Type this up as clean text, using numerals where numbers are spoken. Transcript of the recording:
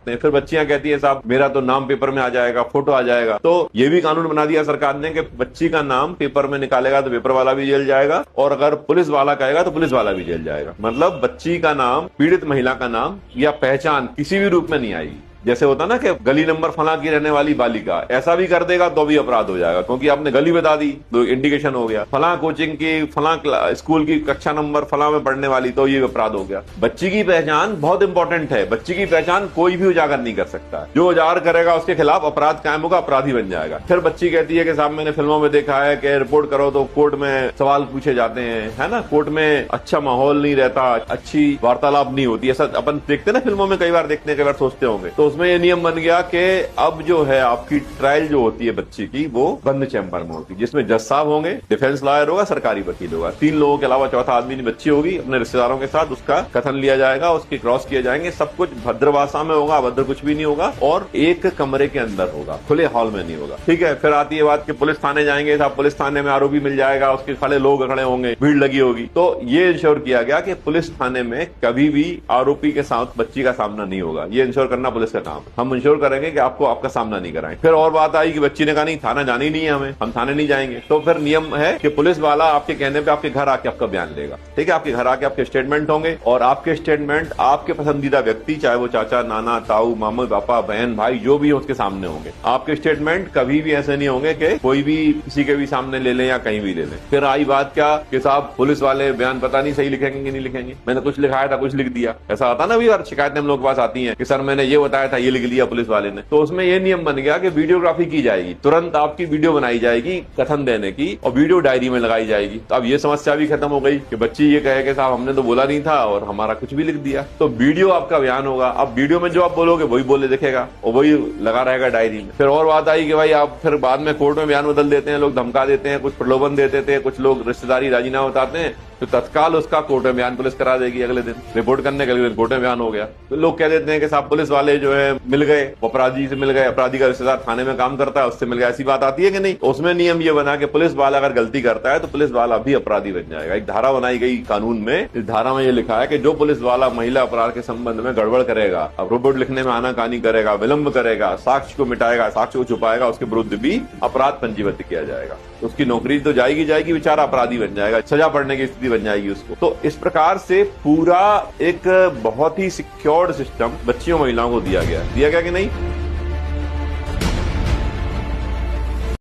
सकते हैं। फिर बच्चियां कहती है साहब मेरा तो नाम पेपर में आ जाएगा, फोटो आ जाएगा। तो ये भी कानून बना दिया सरकार ने कि बच्ची का नाम पेपर में निकालेगा तो पेपर वाला भी जेल जाएगा, और अगर पुलिस वाला कहेगा तो पुलिस वाला भी जेल जाएगा। मतलब बच्ची का नाम, पीड़ित महिला का नाम या पहचान किसी भी रूप में नहीं आएगी। जैसे होता ना कि गली नंबर फला की रहने वाली बालिका, ऐसा भी कर देगा तो भी अपराध हो जाएगा, क्योंकि आपने गली बता दी तो इंडिकेशन हो गया। फला कोचिंग की, फला स्कूल की कक्षा नंबर फला में पढ़ने वाली, तो ये अपराध हो गया। बच्ची की पहचान बहुत इंपॉर्टेंट है। बच्ची की पहचान कोई भी उजागर नहीं कर सकता। जो उजागर करेगा उसके खिलाफ अपराध कायम होगा, अपराधी बन जाएगा। फिर बच्ची कहती है कि साहब मैंने फिल्मों में देखा है कि रिपोर्ट करो तो कोर्ट में सवाल पूछे जाते हैं, है ना, कोर्ट में अच्छा माहौल नहीं रहता, अच्छी वार्तालाप नहीं होती। ऐसा अपन देखते ना फिल्मों में, कई बार देखते हैं, कई बार सोचते होंगे। तो उसमें ये नियम बन गया कि अब जो है आपकी ट्रायल जो होती है बच्ची की, वो बंद चैम्बर में होगी, जिसमें जज साहब होंगे, डिफेंस लॉयर होगा, सरकारी वकील होगा। 3 लोगों के अलावा चौथा आदमी नहीं, बच्ची होगी, अपने रिश्तेदारों के साथ उसका कथन लिया जाएगा, उसके क्रॉस किए जाएंगे। सब कुछ भद्र भाषा में होगा, अभद्र कुछ भी नहीं होगा, और एक कमरे के अंदर होगा, खुले हॉल में नहीं होगा। ठीक है। फिर आती है बात कि पुलिस थाने जाएंगे साहब, पुलिस थाने में आरोपी मिल जाएगा, उसके खड़े लोग खड़े होंगे, भीड़ लगी होगी। तो ये इंश्योर किया गया कि पुलिस थाने में कभी भी आरोपी के साथ बच्ची का सामना नहीं होगा। ये इंश्योर करना पुलिस का काम। हम इंश्योर करेंगे कि आपको आपका सामना नहीं कराएं। फिर और बात आई कि बच्ची ने कहा नहीं थाना जाना ही नहीं है हमें, हम थाने नहीं जाएंगे। तो फिर नियम है कि पुलिस वाला आपके कहने पे आपके घर आके आपका बयान लेगा। ठीक है। आपके घर आके आपके स्टेटमेंट होंगे, और आपके स्टेटमेंट आपके पसंदीदा व्यक्ति, चाहे वो चाचा, नाना, ताऊ, मामा, पापा, बहन, भाई, जो भी हो उसके सामने होंगे। आपके स्टेटमेंट कभी भी ऐसे नहीं होंगे कि कोई भी किसी के भी सामने ले लें या कहीं भी ले लें। फिर आई बात क्या कि साहब पुलिस वाले बयान पता नहीं सही लिखेंगे कि नहीं लिखेंगे, मैंने कुछ लिखाया था कुछ लिख दिया। ऐसा आता ना भी, और शिकायतें हम लोग के पास आती है कि सर मैंने ये बताया था ये लिख लिया पुलिस वाले ने। तो उसमें ये नियम बन गया कि वीडियोग्राफी की जाएगी, तुरंत आपकी वीडियो बनाई जाएगी कथन देने की, और वीडियो डायरी में लगाई जाएगी। तो अब ये समस्या भी खत्म हो गई कि बच्ची ये कहे कि साहब हमने तो बोला नहीं था और हमारा कुछ भी लिख दिया। तो वीडियो आपका बयान होगा। अब वीडियो में जो आप बोलोगे वही बोले दिखेगा और वही लगा रहेगा डायरी में। फिर और बात आई कि भाई आप फिर बाद में कोर्ट में बयान बदल देते हैं, लोग धमका देते हैं, कुछ प्रलोभन देते थे, कुछ लोग रिश्तेदारी राजीनामा बताते हैं, तो तत्काल उसका कोर्ट में बयान पुलिस करा देगी। अगले दिन रिपोर्ट करने के अगले दिन कोर्ट में बयान हो गया। तो लोग कह देते हैं कि साहब पुलिस वाले जो है मिल गए, अपराधी से मिल गए, अपराधी का रिश्तेदार थाने में काम करता है उससे मिल गया, ऐसी बात आती है कि नहीं। उसमें नियम ये बना कि पुलिस वाला अगर गलती करता है तो पुलिस वाला भी अपराधी बन जाएगा। एक धारा बनाई गई कानून में, इस धारा में ये लिखा है कि जो पुलिस वाला महिला अपराध के संबंध में गड़बड़ करेगा, अब रिपोर्ट लिखने में आनाकानी करेगा, विलंब करेगा, साक्ष्य को मिटाएगा, साक्ष्य को छुपाएगा, उसके विरुद्ध भी अपराध पंजीबद्ध किया जाएगा। उसकी नौकरी तो जाएगी जाएगी, बेचारा अपराधी बन जाएगा, सजा पड़ने की स्थिति बन जाएगी उसको। तो इस प्रकार से पूरा एक बहुत ही सिक्योर्ड सिस्टम बच्चियों महिलाओं को दिया गया कि नहीं।